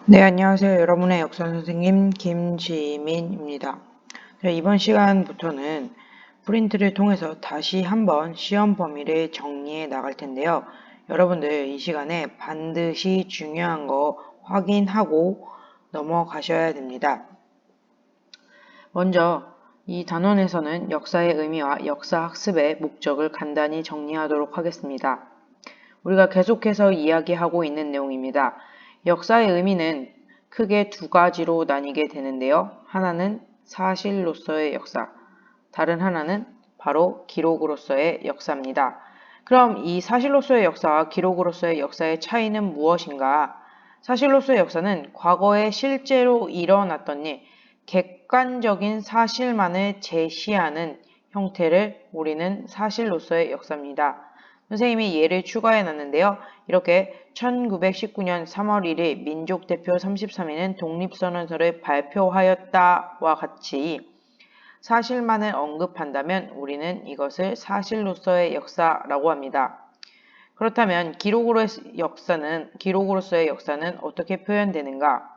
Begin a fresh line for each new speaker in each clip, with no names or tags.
네, 안녕하세요. 여러분의 역사 선생님 김지민입니다. 이번 시간부터는 프린트를 통해서 다시 한번 시험 범위를 정리해 나갈 텐데요. 여러분들 이 시간에 반드시 중요한 거 확인하고 넘어가셔야 됩니다. 먼저 이 단원에서는 역사의 의미와 역사학습의 목적을 간단히 정리하도록 하겠습니다. 우리가 계속해서 이야기하고 있는 내용입니다. 역사의 의미는 크게 두 가지로 나뉘게 되는데요. 하나는 사실로서의 역사, 다른 하나는 바로 기록으로서의 역사입니다. 그럼 이 사실로서의 역사와 기록으로서의 역사의 차이는 무엇인가? 사실로서의 역사는 과거에 실제로 일어났던 일, 객관적인 사실만을 제시하는 형태를 우리는 사실로서의 역사입니다. 선생님이 예를 추가해 놨는데요. 이렇게 1919년 3월 1일 민족대표 33위는 독립선언서를 발표하였다와 같이 사실만을 언급한다면 우리는 이것을 사실로서의 역사라고 합니다. 그렇다면 기록으로서의 역사는 어떻게 표현되는가?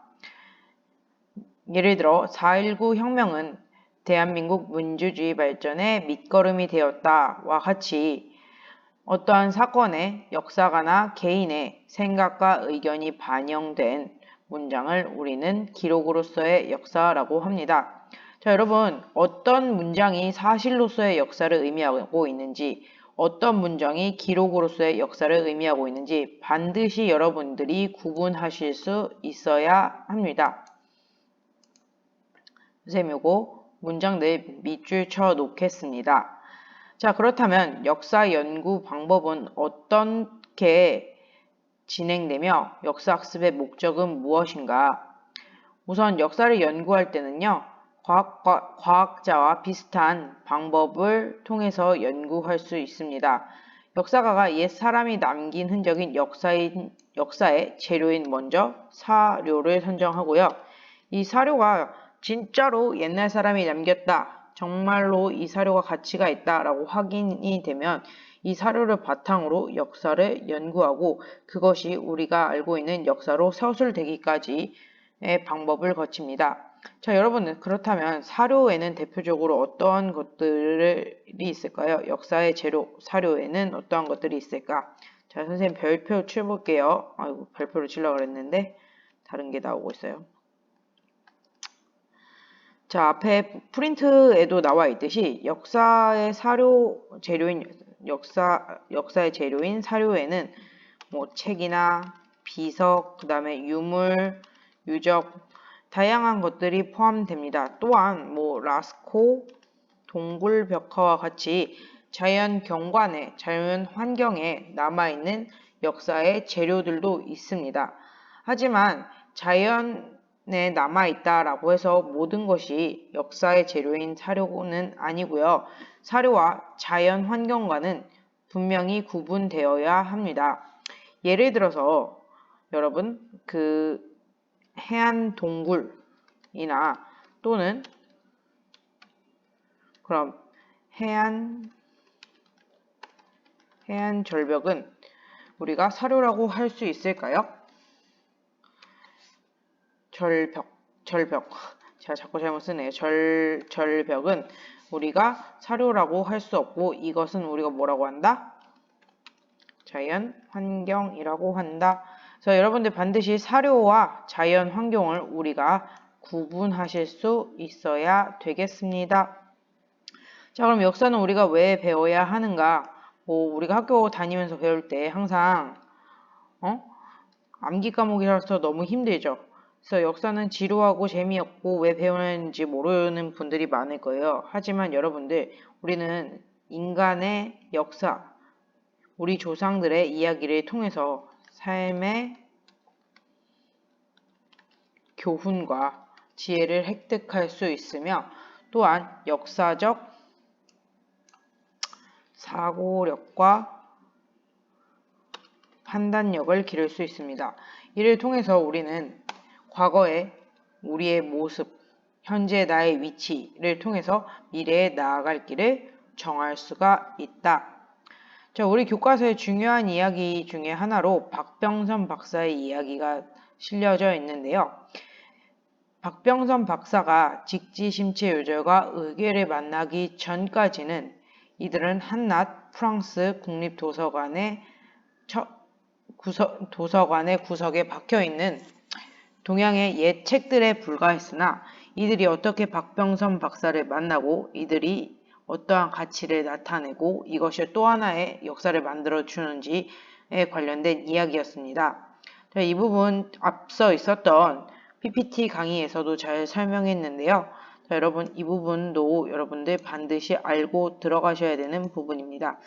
예를 들어 4.19 혁명은 대한민국 민주주의 발전의 밑거름이 되었다와 같이 어떠한 사건의 역사가나 개인의 생각과 의견이 반영된 문장을 우리는 기록으로서의 역사라고 합니다. 자, 여러분, 어떤 문장이 사실로서의 역사를 의미하고 있는지, 어떤 문장이 기록으로서의 역사를 의미하고 있는지 반드시 여러분들이 구분하실 수 있어야 합니다. 선생님, 요거 문장들 밑줄 쳐 놓겠습니다. 자, 그렇다면 역사 연구 방법은 어떻게 진행되며 역사학습의 목적은 무엇인가? 우선 역사를 연구할 때는요, 과학자와 비슷한 방법을 통해서 연구할 수 있습니다. 역사가가 옛 사람이 남긴 흔적인 역사의 재료인 먼저 사료를 선정하고요. 이 사료가 진짜로 옛날 사람이 남겼다. 정말로 이 사료가 가치가 있다라고 확인이 되면 이 사료를 바탕으로 역사를 연구하고 그것이 우리가 알고 있는 역사로 서술되기까지의 방법을 거칩니다. 자, 여러분은 그렇다면 사료에는 대표적으로 어떠한 것들이 있을까요? 역사의 재료, 사료에는 어떠한 것들이 있을까? 자, 선생님 별표 쳐볼게요. 아이고, 별표를 치려고 그랬는데 다른 게 나오고 있어요. 자, 앞에 프린트에도 나와 있듯이 역사의 재료인 사료에는 뭐 책이나 비석, 그 다음에 유물, 유적, 다양한 것들이 포함됩니다. 또한 뭐 라스코, 동굴 벽화와 같이 자연 경관에, 자연 환경에 남아있는 역사의 재료들도 있습니다. 하지만 자연에 남아있다라고 해서 모든 것이 역사의 재료인 사료는 아니고요. 사료와 자연 환경과는 분명히 구분되어야 합니다. 예를 들어서 여러분 해안 동굴이나 또는 그럼 해안 절벽은 우리가 사료라고 할 수 있을까요? 절벽. 제가 자꾸 잘못 쓰네요. 절벽은 우리가 사료라고 할 수 없고 이것은 우리가 뭐라고 한다? 자연 환경이라고 한다. 그래서 여러분들 반드시 사료와 자연 환경을 우리가 구분하실 수 있어야 되겠습니다. 자, 그럼 역사는 우리가 왜 배워야 하는가? 뭐 우리가 학교 다니면서 배울 때 항상 암기 과목이라서 너무 힘들죠. 그래서 역사는 지루하고 재미없고 왜 배우는지 모르는 분들이 많을 거예요. 하지만 여러분들, 우리는 인간의 역사, 우리 조상들의 이야기를 통해서 삶의 교훈과 지혜를 획득할 수 있으며 또한 역사적 사고력과 판단력을 기를 수 있습니다. 이를 통해서 우리는 과거의 우리의 모습, 현재 나의 위치를 통해서 미래에 나아갈 길을 정할 수가 있다. 자, 우리 교과서의 중요한 이야기 중에 하나로 박병선 박사의 이야기가 실려져 있는데요. 박병선 박사가 직지심체 요절과 의궤를 만나기 전까지는 이들은 한낱 프랑스 국립도서관의 도서관의 구석에 박혀있는 동양의 옛 책들에 불과했으나 이들이 어떻게 박병선 박사를 만나고 이들이 어떠한 가치를 나타내고 이것이 또 하나의 역사를 만들어 주는지에 관련된 이야기였습니다. 자, 이 부분 앞서 있었던 PPT 강의에서도 잘 설명했는데요. 자, 여러분 이 부분도 여러분들 반드시 알고 들어가셔야 되는 부분입니다.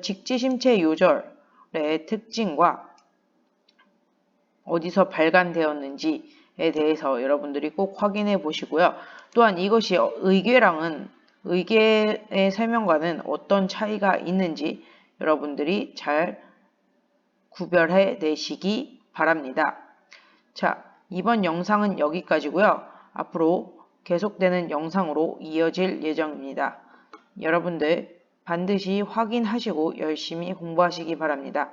직지심체 요절의 특징과 어디서 발간되었는지에 대해서 여러분들이 꼭 확인해 보시고요. 또한 이것이 의궤의 설명과는 어떤 차이가 있는지 여러분들이 잘 구별해 내시기 바랍니다. 자, 이번 영상은 여기까지고요. 앞으로 계속되는 영상으로 이어질 예정입니다. 여러분들 반드시 확인하시고 열심히 공부하시기 바랍니다.